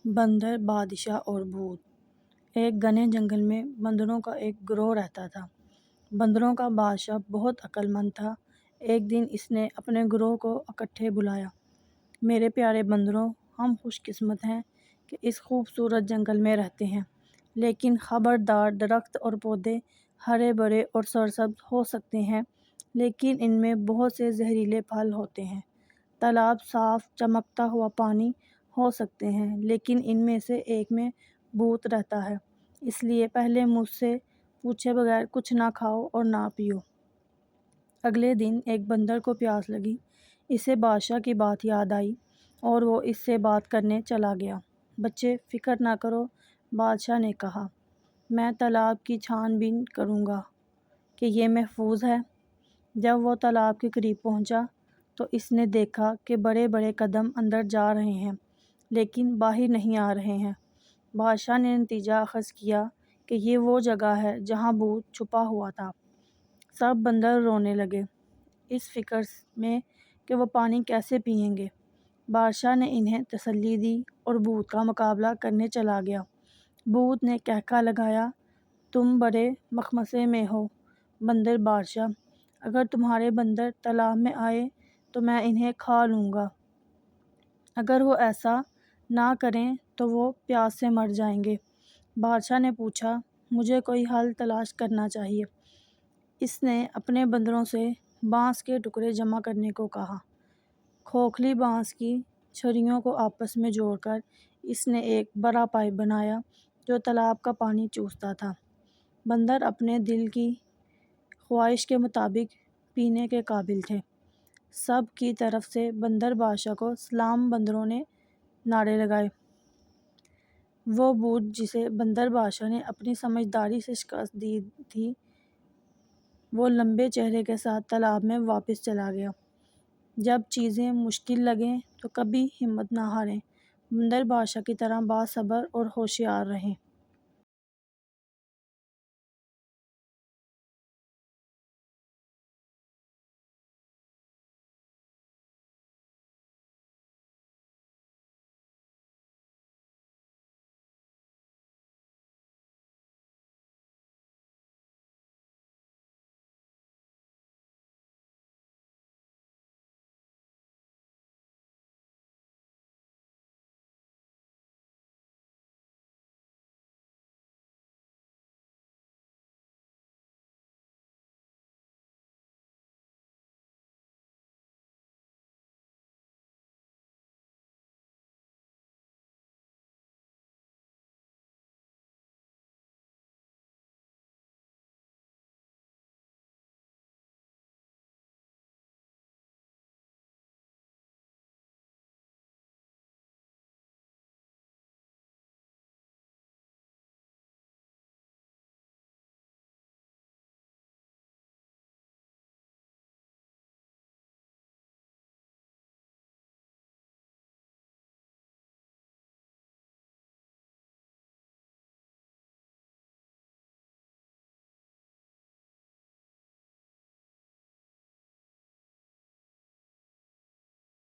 بندر، بادشاہ اور بھوت۔ ایک گھنے جنگل میں بندروں کا ایک گروہ رہتا تھا۔ بندروں کا بادشاہ بہت عقل مند تھا۔ ایک دن اس نے اپنے گروہ کو اکٹھے بلایا۔ میرے پیارے بندروں، ہم خوش قسمت ہیں کہ اس خوبصورت جنگل میں رہتے ہیں، لیکن خبردار، درخت اور پودے ہرے بھرے اور سرسبز ہو سکتے ہیں، لیکن ان میں بہت سے زہریلے پھل ہوتے ہیں۔ تالاب صاف چمکتا ہوا پانی ہو سکتے ہیں، لیکن ان میں سے ایک میں بھوت رہتا ہے، اس لیے پہلے مجھ سے پوچھے بغیر کچھ نہ کھاؤ اور نہ پیو۔ اگلے دن ایک بندر کو پیاس لگی۔ اسے بادشاہ کی بات یاد آئی اور وہ اس سے بات کرنے چلا گیا۔ بچے، فکر نہ کرو، بادشاہ نے کہا، میں تالاب کی چھان بین کروں گا کہ یہ محفوظ ہے۔ جب وہ تالاب کے قریب پہنچا تو اس نے دیکھا کہ بڑے بڑے قدم اندر جا رہے ہیں، لیکن باہر نہیں آ رہے ہیں۔ بادشاہ نے نتیجہ اخذ کیا کہ یہ وہ جگہ ہے جہاں بھوت چھپا ہوا تھا۔ سب بندر رونے لگے، اس فکر میں کہ وہ پانی کیسے پئیں گے۔ بادشاہ نے انہیں تسلی دی اور بھوت کا مقابلہ کرنے چلا گیا۔ بھوت نے قہقہہ لگایا، تم بڑے مخمصے میں ہو بندر بادشاہ، اگر تمہارے بندر تالاب میں آئے تو میں انہیں کھا لوں گا۔ اگر وہ ایسا نہ کریں تو وہ پیاس سے مر جائیں گے۔ بادشاہ نے پوچھا، مجھے کوئی حل تلاش کرنا چاہیے۔ اس نے اپنے بندروں سے بانس کے ٹکڑے جمع کرنے کو کہا۔ کھوکھلی بانس کی چھڑیوں کو آپس میں جوڑ کر اس نے ایک بڑا پائپ بنایا جو تالاب کا پانی چوستا تھا۔ بندر اپنے دل کی خواہش کے مطابق پینے کے قابل تھے۔ سب کی طرف سے بندر بادشاہ کو سلام۔ بندروں نے نعرے لگائے۔ وہ بھوت جسے بندر بادشاہ نے اپنی سمجھداری سے شکست دی تھی، وہ لمبے چہرے کے ساتھ تالاب میں واپس چلا گیا۔ جب چیزیں مشکل لگیں تو کبھی ہمت نہ ہاریں، بندر بادشاہ کی طرح باصبر اور ہوشیار رہیں۔